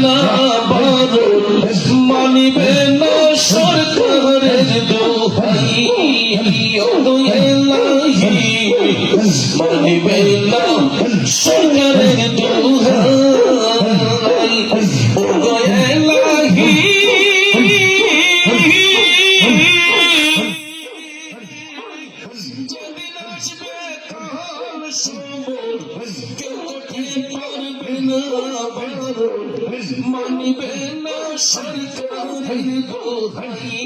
না বারণ মানিবে না সরকারের দোহাই মানিবে না সরকারের দোহাই ও এলাহি যেদিন আসবে কাল সমর কেউ ঠিক পারবে না বারণ মানিবে না সরকারের দোহাই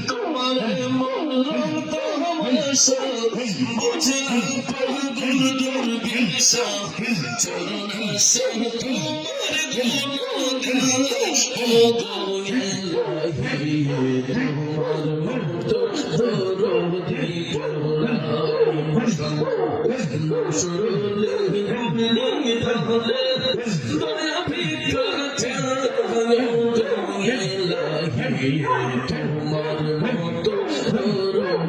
তোমার মন রং তামাশা বুঝে না পাগল দুর্বিশা চরণ আসে তোমার গুণগান ও তোমার মতো দরদি শুরুলে তাহলে দয়া ভিক্ষা তোমার মতো দরদি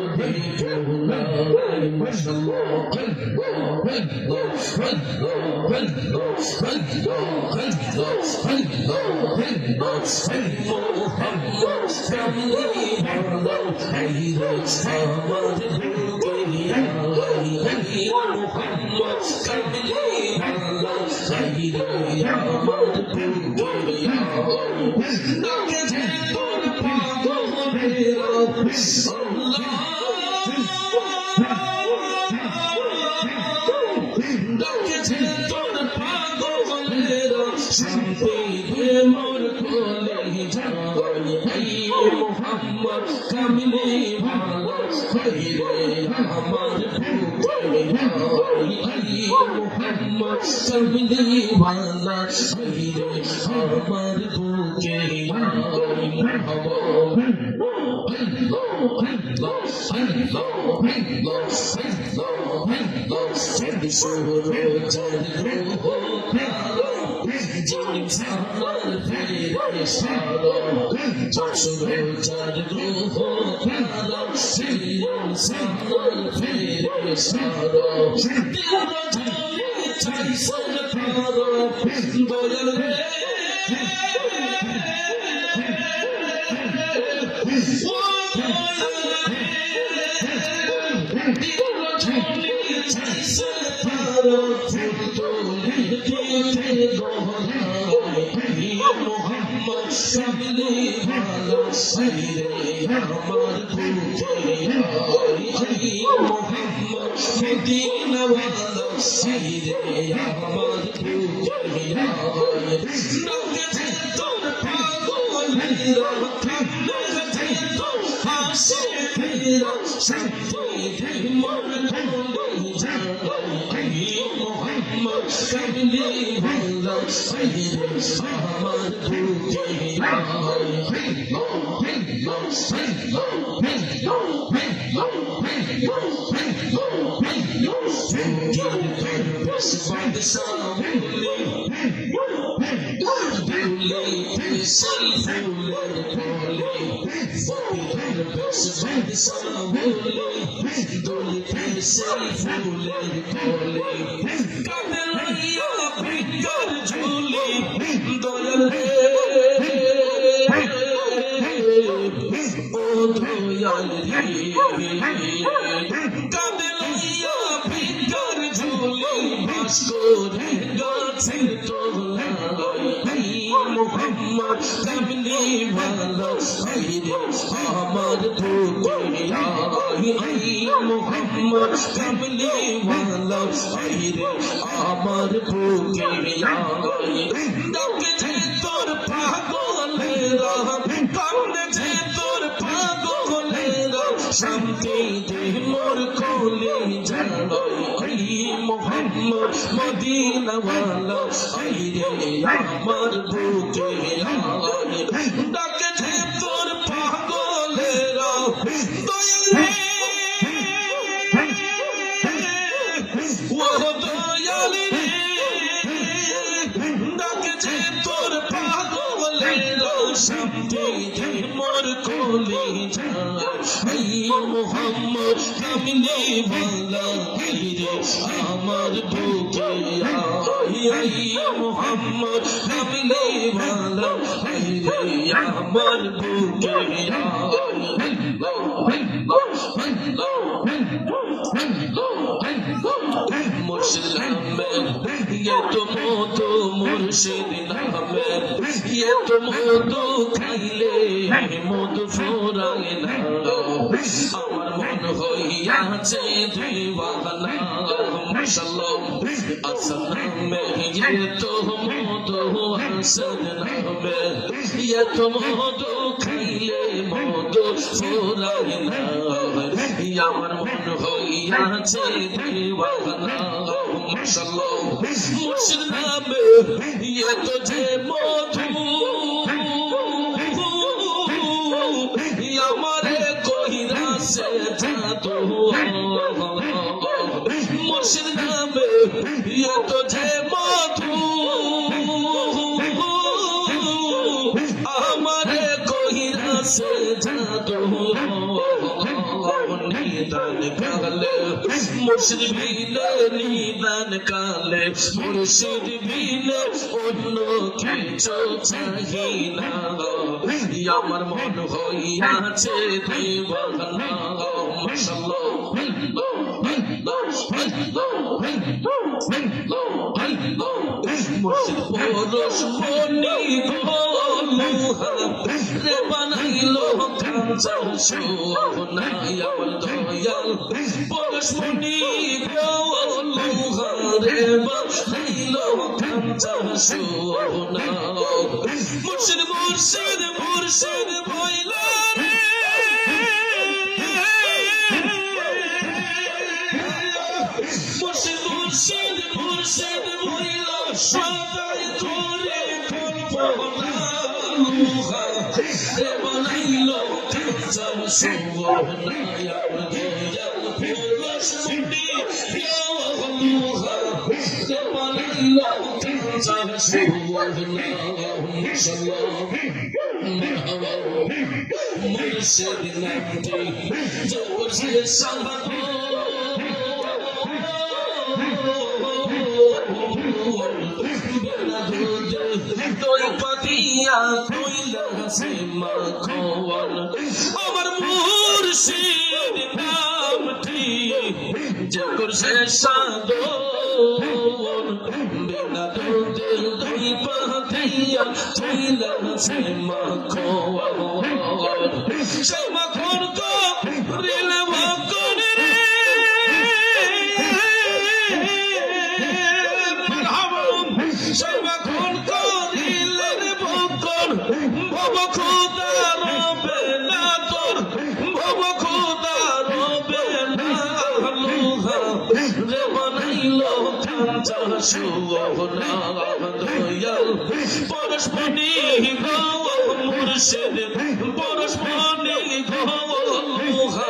মোর কোলে যাই মোহাম্মদ কামলি ভালো হইরে আমার বুকে মোহাম্মদ কামলি ভালো হইরে আমার বুকে শান্তি দে মোর কোলে এই মোহাম্মদ কামলি বালা রে আমার বুকে এই মোহাম্মদ কামলি বালা রে আমার বুকে মুর্শিদ নামের ये तो মধু মুর্শিদ নামের ये तो মধু খাইলে মধু ফুরায় না আমার মন হইয়াছে দিওয়ানা মাশাআল্লাহ আসলাম में ये तो মধু আসল নামের ये तो মধু খাইলে মধু ফুরায় না আমার মন হইয়াছে দিওয়ানা মাশাআল্লাহ মুর্শিদ নামে ये तो যে মধু আমারে কইরা সে জাদু মুর্শিদ নামে ये तो যে মধু আমারে কইরা সে জাদু নিদান কালে মুর্শিদ বিনে নিদান কালে মুর্শিদ বিনে অন্য কিছু চাহি না আমার মন হইয়াছে দিওয়ানা মাশাআল্লাহ মুর্শিদ পরশ মনি লোহা রে বানাইলো কাঁচা সোনা আমার দয়াল পরশ মনি লোহা রে বানাইলো কাঁচা সোনা মুর্শিদ মুর্শিদ মুর্শিদ বইলা রে মুর্শিদ মুর্শিদ মুর্শিদ বইলা সদাই তোরে কল্পনা লোহা রে বানাইলো কাঁচা সোনা আমার দয়াল পরশ মনি লোহা রে বানাইলো কাঁচা সোনা মাশাআল্লাহ মুর্শিদ নামটি জগৎ সে সাধু তোই পাতিয়া কইলা সে মাখন আমার মুর্শিদ নামটি জগৎ সে সাধু বিনা দুধে দই পাতিয়া কইলা সে মাখন সে মাখন কো রিলে মাখন রে সে মাখন কো রিলে রে মাখন ভব খোদা রবে না তোর ভব খোদা রবে না লোহা রে বানাইলো কাঁচা সোনা দয়াল পরশ মনি গো মুর্শিদ পরশ মনি গো লোহা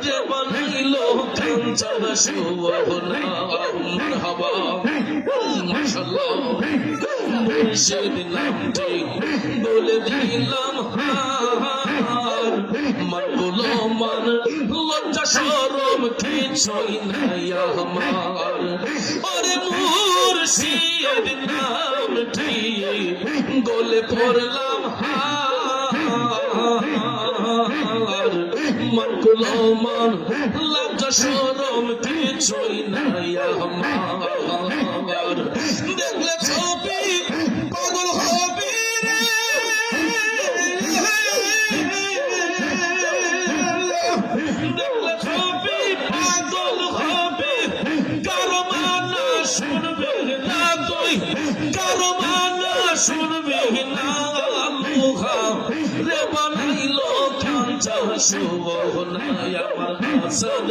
রে বানাইলো কাঁচা সোনা মারহাবা মাশাআল্লাহ মুর্শিদ নামটি বলে দিলাম হার মান বলো মান লজ্জা শরম কিছুই নাই আমার ওরে মুর্শিদ নামটি বলে পড়লাম হার মান বলো মান লজ্জা শরম কিছুই নাই আমার দেখলে ছবি পাগল হবে রে দেখলে ছবি পাগল হবে কারো মানা শুনবে না তুই কারো মানা শুনবে না লোহা রে বানাইলো কাঁচা সোনা আমার হাসান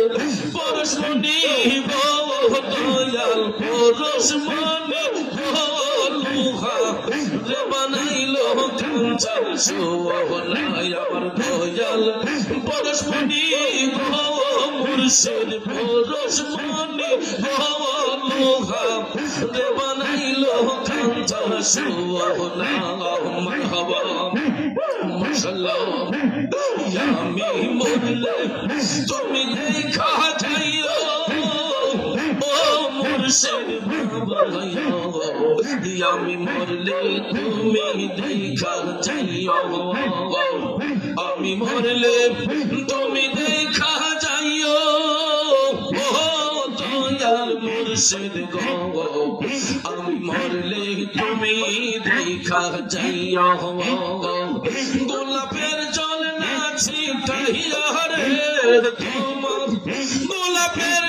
পরশ মনি গো দয়াল পরশ মনি গো লোহা রে বানাইলো কাঁচা সোনা আমার দয়াল পরশ মনি গো মুর্শিদ পরশ মনি গো লোহা রে বানাইলো কাঁচা সোনা মারহাবা মাশাআল্লাহ আমি মরলে তুমি দেখা যাইও ও মুর্শিদ বাবা আমি মরলে তুমি দেখা যাইও আমি মরলে তুমি দেখা যাইও ও দয়াল মুর্শিদ গো আমি মরলে তুমি দেখা যাইও গোলাপের জল না ছিটাইয়া রে তোমার গোলাপের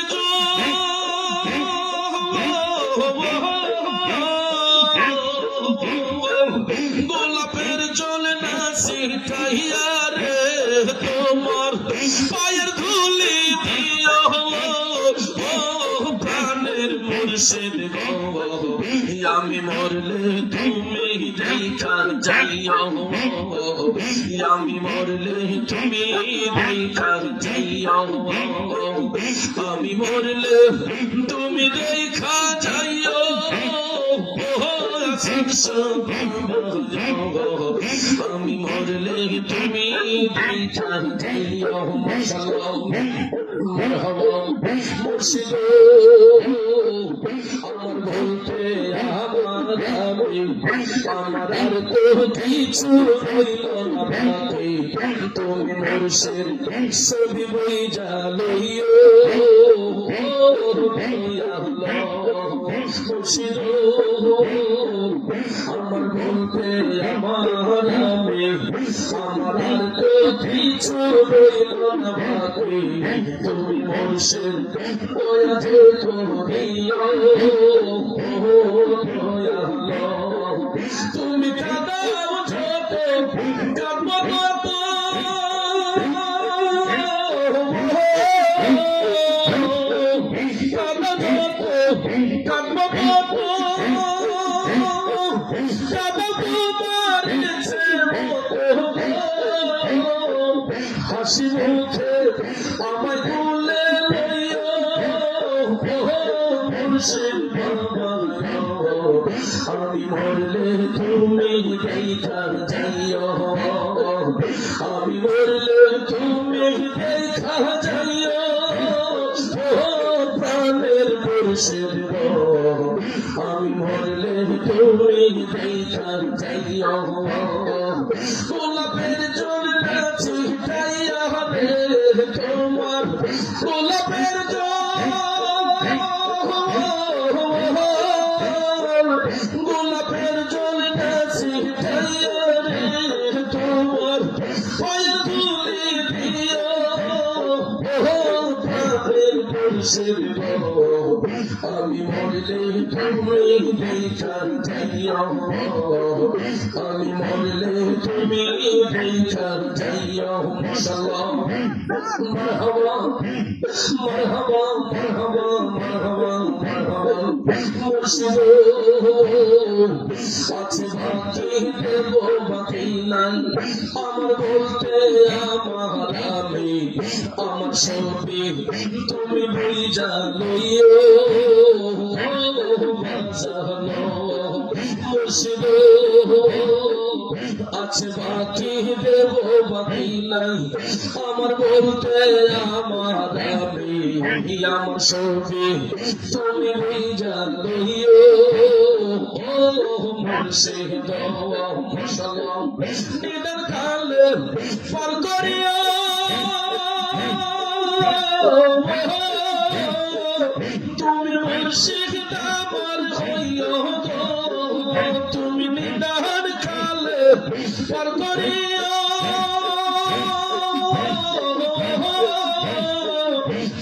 গোলাপের জল না ছিটাইয়া রে তোমার পায়ের ধুলি দিও ও প্রাণের মুর্শিদ গো আমি মরলে তুমি দেখা যাইও আমি মরলে তুমি দেখা যাইও আমি মরলে তুমি দেখা যাইও আমি মরলে তুমি দেখা যাইও মুর্শিদ আমার বলতে আমার আমার আর তো কিছু রইল না বাকি তুমি মুর্শিদ সবই বই জালইও মুর্শিদ আমার বলতে আমার আমার আর তো কিছু রইল না বাকি তুমি মুর্শিদ ওয়া যে তুমি কাদাও ছোট কাঁদব কত কাঁদব কত কাঁদব তোমার হাসি মুখে আমায় তুলে লইও মুর্শিদ বাবা আমি মরলে তুমি দেখা যাইও আমি মরলে তুমি দেখা যাইও প্রাণের মুর্শিদ আমি মরলে তুমি দেখা যাইও গোলাপের জল না ছিটাইয়া রে তোমার গোলাপের গোলাপের জল না ছিটাইয়া রে তোমার পায়ের ধুলি দিও প্রাণের মুর্শিদ আমি মরলে তুমি দেখা যাইও আমি মরলে তুমি দেখা যাইও মাশাআল্লাহ মারহাবা মারহাবা মারহাবা মারহাবা মারহাবা মুর্শিদ আছে বাকি দেব বাকি নাই আমার বলতে আমার আমি আমার সবই তুমি বুঝা লইও মুর্শিদ আছে বাকি দেব বাকি নাই আমার বলতে আমার আমি আমার সবই তুমি বুঝা লইও মুর্শিদ মাশাআল্লাহ নিদান কালে পার করিও তুমি মুর্শিদ আমার হইও তুমি নিদান কালে পার করিও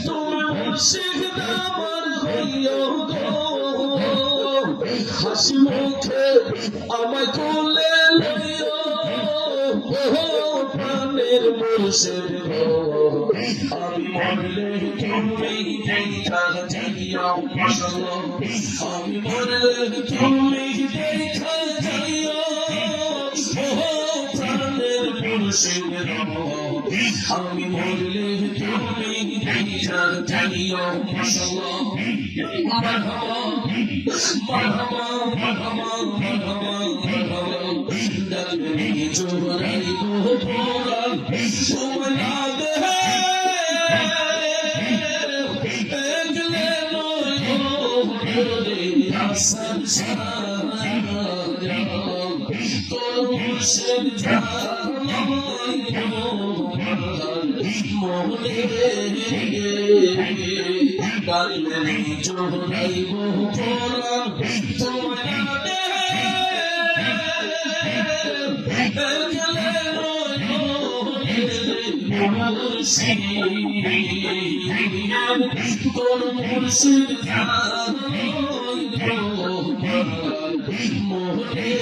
তুমি মুর্শিদ আমার হইও হাসি মুখে আমায় তুলে লইও প্রাণের মুর্শিদ আমি মরলে তুমি দেখা যাইও মাশাআল্লাহ আমি মরলে তুমি দেখা যাইও প্রাণের মুর্শিদ আমি মরলে তুমি দেখা যাইও মাশাআল্লাহ মারহাবা মারহাবা মারহাবা মারহাবা মারহাবা জোড়াইব পরাণ সময় না দেহে দেখলে নয়নে আসার ছায়া তোর মুর্শিদ জানাই মনে ডাললে জোড়াইব পরাণ সময় না তোর মুর্শিদ মোহনে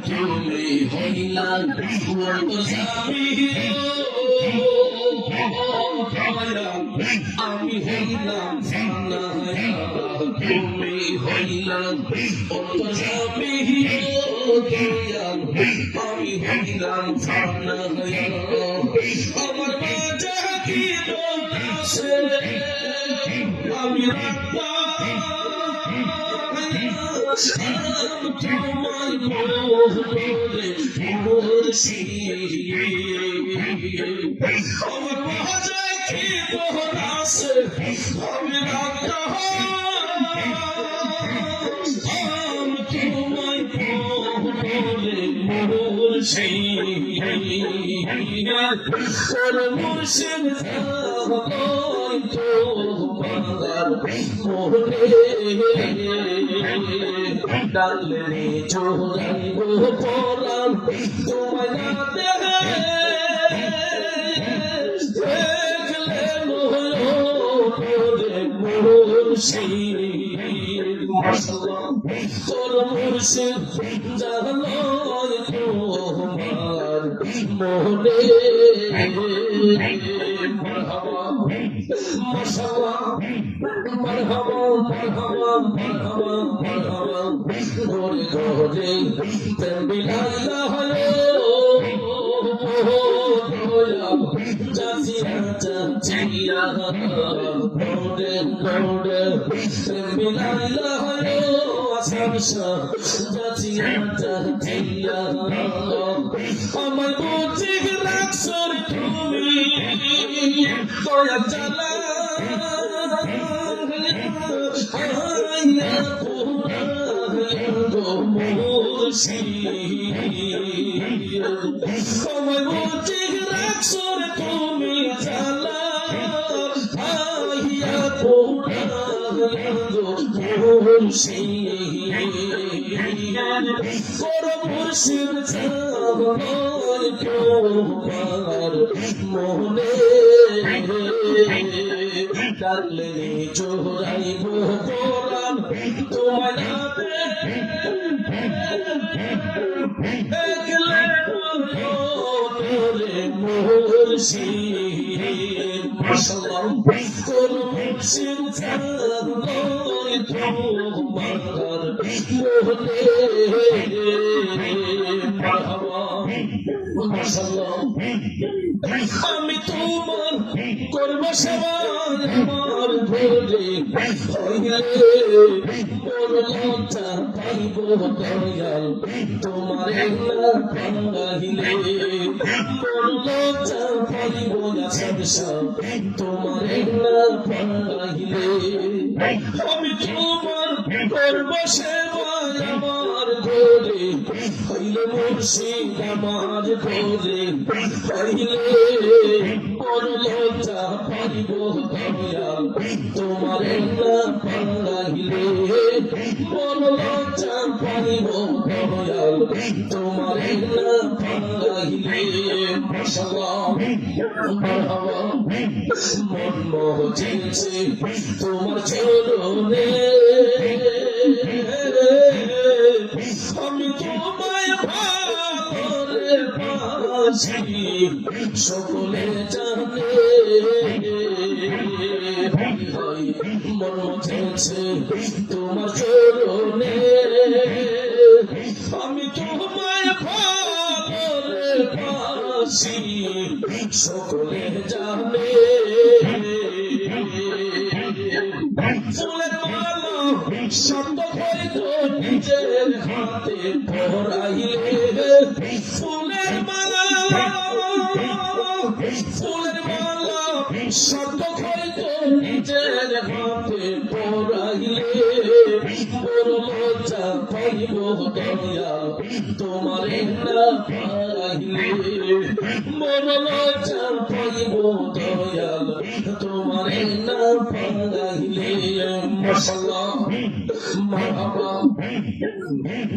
তুমি হইলা আমি হইলাম তুমি হইলাম অন্তর্যামী আমি হইলাম আমার মাঝে কি আছে আমি তোমার মোহরে আমার মাঝে কি আছে আমি তোর মুর্শিদ ডালে জোড়াইব পরাণ তোমায় না দেখলে মুর্শিদ তোর মুর্শিদ জানাই তোমার মোহনে মারহাবা মাশাআল্লাহ মারহাবা মারহাবা মারহাবা মারহাবা ঘরে ঘরে তেমবিলাইলা হলো জাজিয়া জাজিয়া ঘরে ঘরে তেমবিলাইলা হলো আসামসা জাজিয়া জাজিয়া আমায় বুঝি রাখছো তুমি দয়া চালা আয়া পুরা গো মুর্শিদ আমায় বুঝি রাখছো তুমি চালা আয়া পুরা গো মুর্শিদ তোর মুর্শিদ জানাই তোমার মোহনে ডাললে জোড়াইব পরাণ তোমায় না দেখলে মুর্শিদ মাশাআল্লাহ তোর মুর্শিদ জানাই তোমার মোহনে মারহাবা মাশাআল্লাহ আমি তোমার করব সেবা আমার ভোরে হইলে বড় লজ্জা পাইব দয়াল তোমার না পাইলে বড় লজ্জা পাইব আশা তোমার না পাইলে আমি তোমার করব সেবা আমার ভোরে হইলে মুর্শিদ আমার ভোরে হইলে বড় লজ্জা পাইব দয়াল তোমার না পাইলে বড় লজ্জা পাইব দয়াল তোমার না পাইলে মাশাআল্লাহ মারহাবা মন মহজিছে তোমার চরণে আমি তোমায় ভালোরে পাচ্ছি সকলে জানে মন মজেছে তোমার চরণে আমি তোমায় ভালোরে পাচ্ছি সকলে জানে ফুলের মালা শব্দ পরাইলে ফুলের মালা শব্দ হইতো নিজের হাতে পরাইলে বড় লজ্জা পাইব দয়াল তোমারে না পাইলে বড় লজ্জা পাইব দয়াল তোমারে না পাইলে মাশাআল্লাহ মারহাবা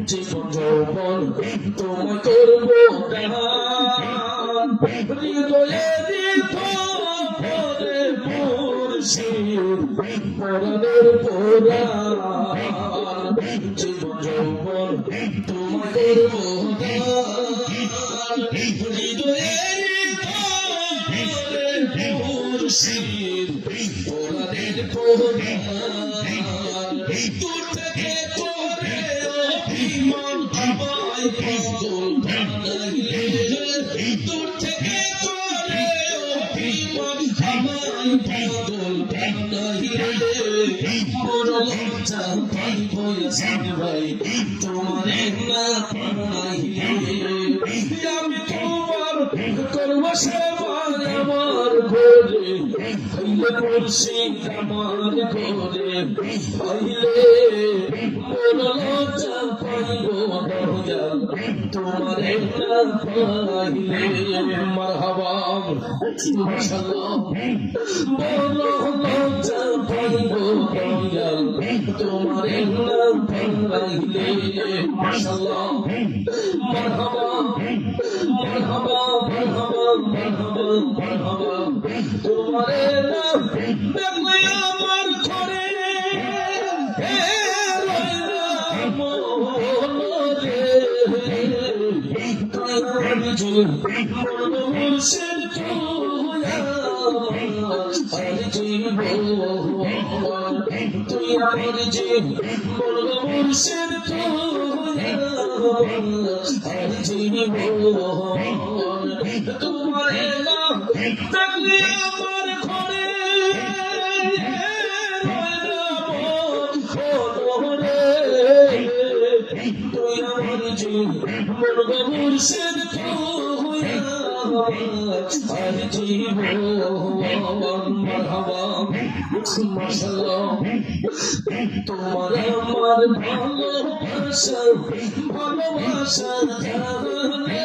জীবন যৌবন তোমায় করব দান হৃদয়ে দিত পরে মুর্শিদ পরাণের পরাণ জীবন যৌবন তোমায় করব দান হৃদয়ে দিত পরে মুর্শিদ পরাণের পরাণ দূর থেকে করে অভিমান আমায় পাগল বানাইলে দূর থেকে করে অভিমান আমায় পাগল বানাইলে বড় লজ্জা পাইব হাসান ভাই তোমারে না পাইলে আমি তোমার করব সেবা আমার ঘরে হইলে মুর্শিদ আমার ঘরে হইলে বড় লজ্জা পাইব দয়াল তোমারে না পাইলে মারহাবা মাশাআল্লাহ বড় লজ্জা পাইব দয়াল তোমারে না পাইলে মাশাআল্লাহ মারহাবা মারহাবা মারহাবা মারহাবা মারহাবা তোমারে না দেখলে আমার ঘরে মুর্শিদ তুই আমার জীবন মুর্শিদ তোমার দেখলে আমার ঘরে তুই আমার জীবন মুর্শিদ আর জীবন মারহাবা মাশাআল্লাহ তোমার আমার ভালোবাসা ভালোবাসা জানে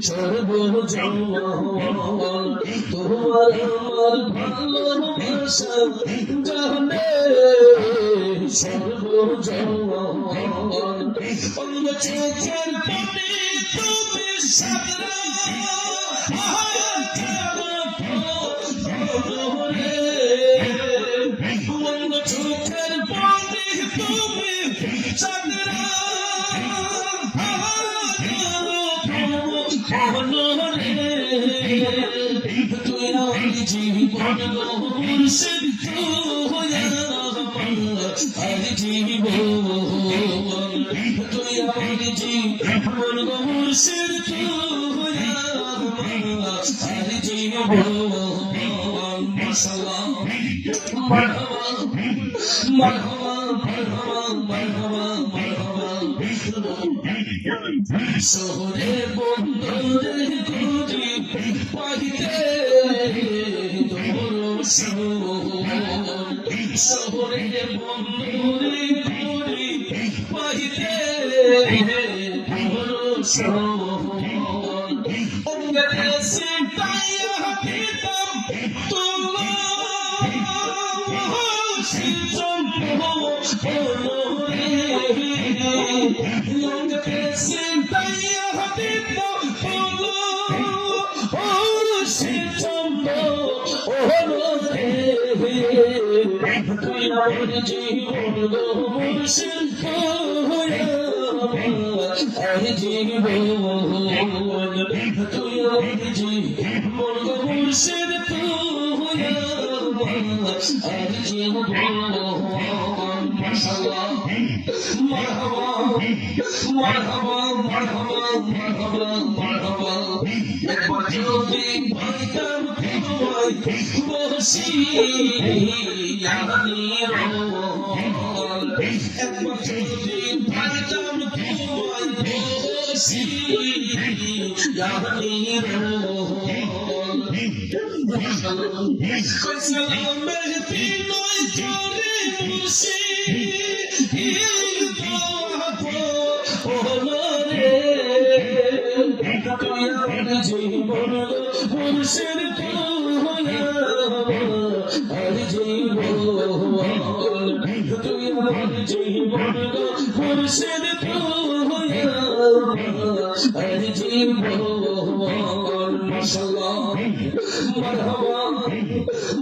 সর্বজীবন তোমার আমার ভালোবাসা জানে সর্বজীবন অন্য চোখের পানি তুমি সাদরা অন্য চোখের পানি তুমি সাদরা তুই আমার জীবন মুর্শিদ আর জীবন তুই আমার জীবন মুর্শিদ আর জীবন মাশাআল্লাহ মারহাবা মারহাবা মারহাবা মারহাবা মারহাবা শহরে বন্দরে খুঁজি পাইতে তোর শহরে বন্দরে খুঁজি পাইতে তোর অঙ্গে সিটাইয়া দিতাম তোমার সিজন অঙ্গে সিটাইয়া দিতাম তোমার সিজন তুই আমার জীবন মুর্শিদ আর জীবন তুই আমার জীবন মুর্শিদ আর জীবন মাশাআল্লাহ মারহাবা মারহাবা মারহাবা মারহাবা মারহাবা একবার যদি ভাইতাম তোমায় বসি একবার যদি ভাইতাম তোমায় বসি সালামের বিনয় করে বসি জীবন পুরুষের আর জীবন তুই আমার জীবন পুরুষের আর জীবন মাশাআল্লাহ মারহাবা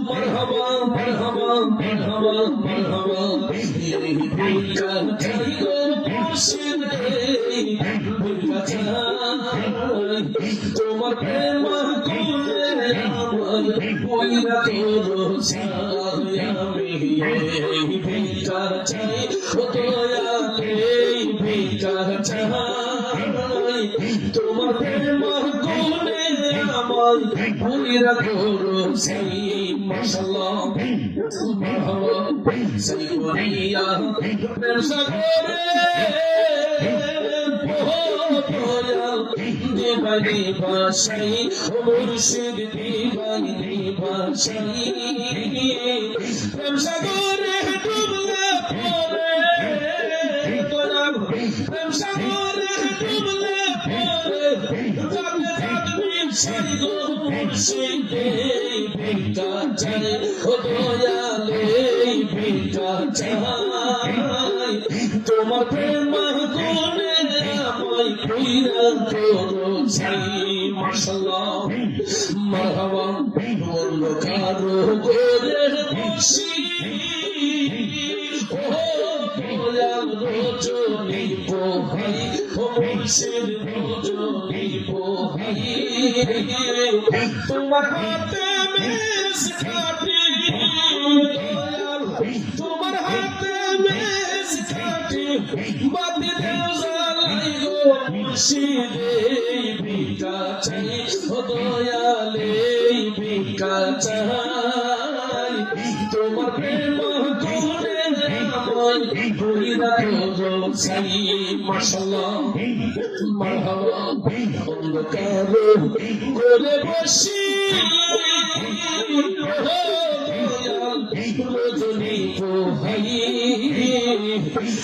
মারহাবা মারহাবা মারহাবা মারহাবা এই বিকা চাই গো মুর্শিদ বিকা চাই তোমার প্রেম কোলে আমার কইরা তোর সাই আমি এই বিকা চাই ও দয়া এই বিকা চাই তোমার প্রেম কোলে আমার কইরা তোর সাই মাশাআল্লাহ মারহাবা সাই করিয়া প্রেম সাগরে দিবানি ভাষাই মুর্শিদ দিবানি ভাষাই প্রেম সাগরে ডুবলে পরে গোলাম প্রেম সাগরে ডুবলে পরে জাগলে জাগবি সাই গো মুর্শিদ ভিকা চাই ও দয়ালে ভিকা চাই তোমার প্রেম গুণে আমায় কইরা তোর চাই মাশাআল্লাহ মারহাবা বললো কারো গোরের বসি ও দয়াল রজনী পোহাই ও মুর্শিদ রজনী পোহাই তোমার হাতে মেস কাটি দয়াল তোমার হাতে মেস কাটি বাতি দেও জালাই গো মুর্শিদ ভিকা চাই ও দয়ালে ভিকা চাই তোমার প্রেম গুণে আমায় কইরা তোর চাই মাশাআল্লাহ মারহাবা অন্ধকার করে বসি রজনী পোহাই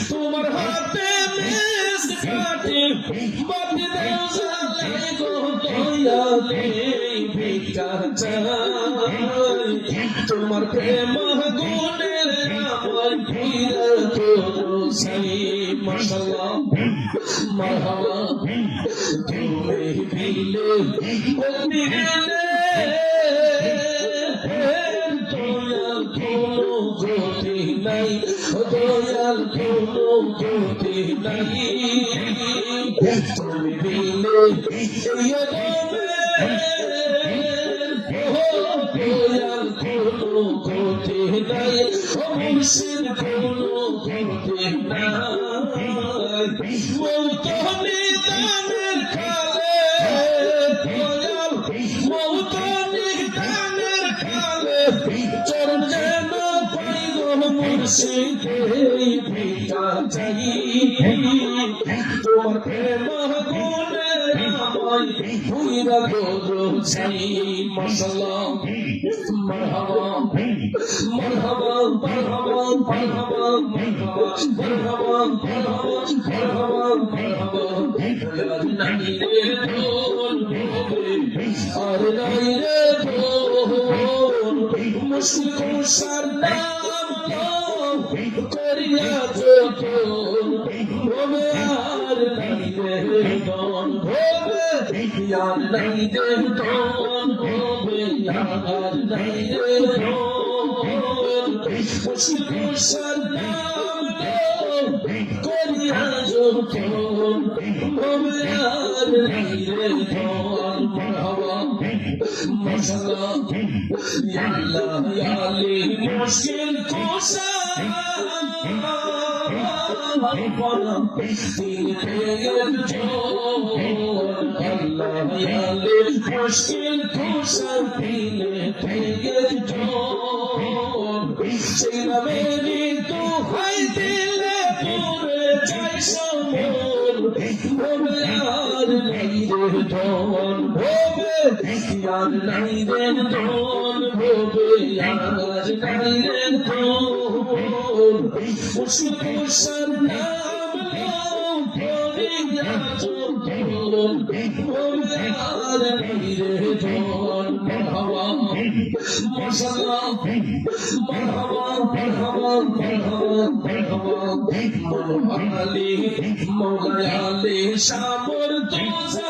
তোমার হাতে মেস কাটে বাতি দেও জালাই গো দয়ালে ভিকা চাই তোমার প্রেম গুণে আমার কইরা তোর চাই মাশাআল্লাহ মারহাবা তুমি দিলে বন্দি গেলে দয়াল কোনো গতি নাই দয়াল কোনো গতি নাই তুমি দিলে এই দয়াল কোনো গতি নাই মুর্শিদ কোনো গতি নাই মৌতনি দানের খালে দয়াল মৌতনি দানের খালে চরণ যেন পাই গো মুর্শিদ ভিকা চাই তোমার প্রেম গুণে আমায় কইরা তোর চাই মাশাআল্লাহ মারহাবা মারহাবা মারহাবা মারহাবা মারহাবা মারহাবা মারহাবা নাই রে তোর আর নাই রে তোর মুশকিল কুশার নাম করিয়া তোর ভবে আর নাই রে তোর ভবে আর নাই রে তোর ভবে আর নাই রে তোর মুশকিল কুশার নাম করিয়া তোর ভবে আর নাই রে তোর মারহাবা মাশাআল্লাহ ইয়া আল্লাহ ইয়া আলী মুশকিল কুশা দিল পেয়ের জোর আল্লাহ ইয়া আলী মুশকিল কুশা দিল পেয়ের জোর সেই নামেরই দোহাই দিলে পুরে চাই সমর ভবে আর নাই রে ধন ভবে আর নাই রে ধন ভবে আর নাই রে ধন মুশকিল নাম নাও করিয়া চোখন ভবে আর নাই রে ধন মারহাবা মাশাআল্লাহ মারহাবা মারহাবা মারহাবা মারহাবা আলী মওলা আলী শামর তুজা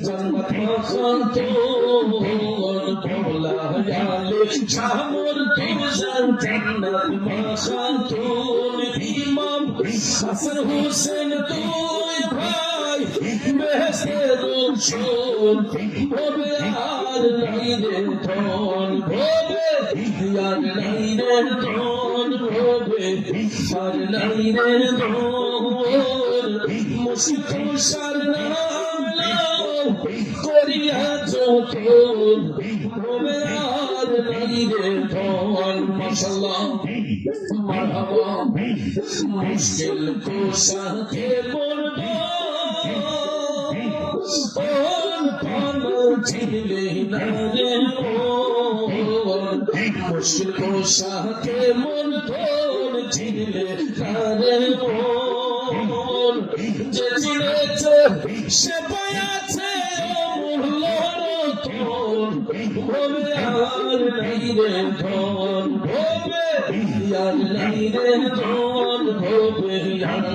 জন্নত খাতুন মওলা আলী শামর তুজা জন্নত খাতুন ইমাম হাসান হোসেন তুই ভাই বেহেশতে রোশন ভবে আর নাই রে ধন ভবে আর নাই রে ধন ভবে আর নাই রে ধন মুশকিল সার নাম নাও করিয়া যতন ভবে আর নাই রে ধন মাশাআল্লাহ মারহাবা মুশকিল কুশাকে বলব ছিলে না রে মন মুশকিল কুশাকে মন তোর ছিলে না রে মন যে চিনেছে সে পায়াছে মূল্য রতন ভবে আর নাই রে ধন ভবে আর নাই রে ধন ভবে আর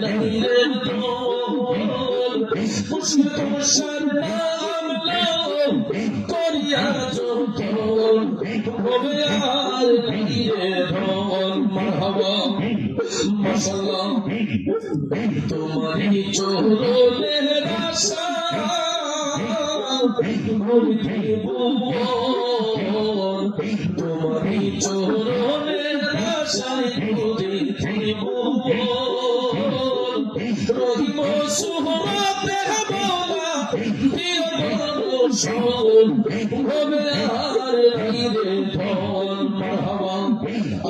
নাই রে ধন মুশকিল কুশার নাম নাও করিয়া যতন ভবে আর নাই রে ধন মারহাবা মাশাআল্লাহ তোমারই চরণের আশা ভরিতে ভুবন তোমারই চরণের আশায় ভরিতে ভুবন রহিম সুহরাতে বলা প্রিয় দর্শন ভবে আর নাই রে ধন মারহাবা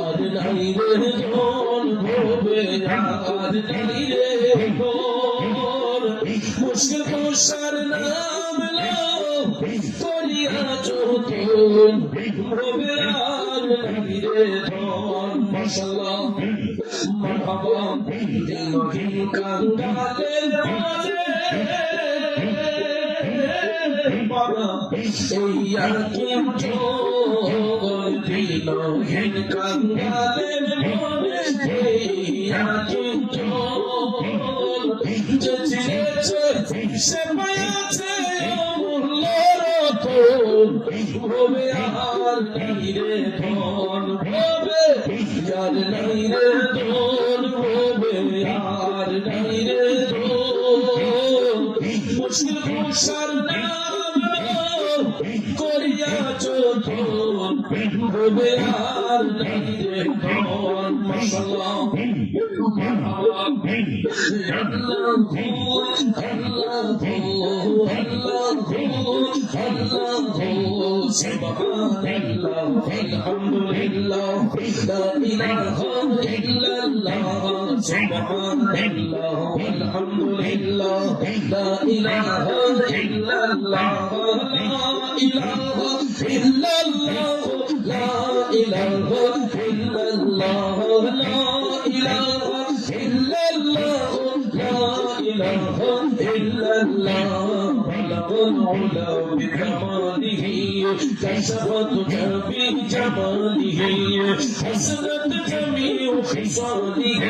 আর নাই রে ধন ভবে আর নাই রে ধন মুশকিল কুশার নাম নাও করিয়া যতন ভবে আর নাই রে ধন মাশাআল্লাহ মারহাবা দিলহীন কাঙ্গালে বাবা এই আর কেম চোর দিলহীন কাঙ্গালে মনে এই আর কেম চোর যে চিনেছে সে পায়াছে মূল্য রতন ভবে আর নাই রে ধন ভবে আর নাই রে ধন ভবে আর নাই রে ধন মুশকিল কুশার নাম নাও করিয়া যতন ভবে আর নাই রে ধন মাশাআল্লাহ Subhanallah, alhamdulillah, la ilaha illallah. Subhanallah, alhamdulillah, la ilaha illallah. La ilaha illallah, la ilaha illallah, la ilaha illallah, la ilaha illallah. العلا بكماله كشفت بجماله حسنت جميع خصاله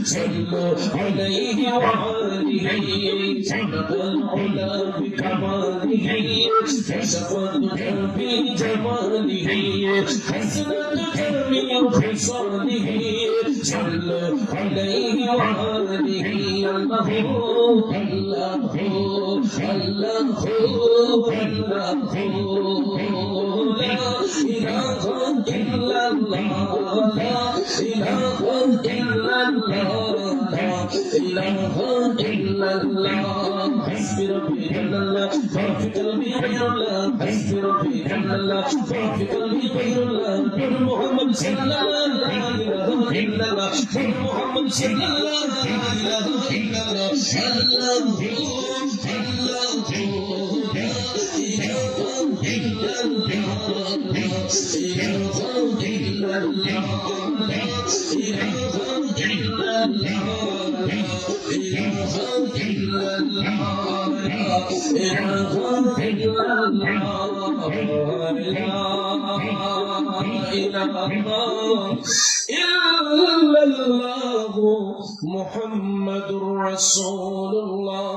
صلوا عليه وآله صدق العلا بكماله كشفت بجماله حسنت جميع خصاله صلوا عليه وآله الله الله الله الله لا إله إلا الله لا إله إلا الله لا إله إلا الله حسبي ربي جل الله ما في قلبي غير الله حسبي ربي جل الله ما في قلبي غير الله نور محمد صلى الله لا إله إلا الله মুহাম্মাদুর রাসূলুল্লাহ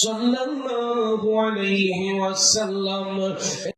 সাল্লাল্লাহু আলাইহি ওয়াসাল্লাম।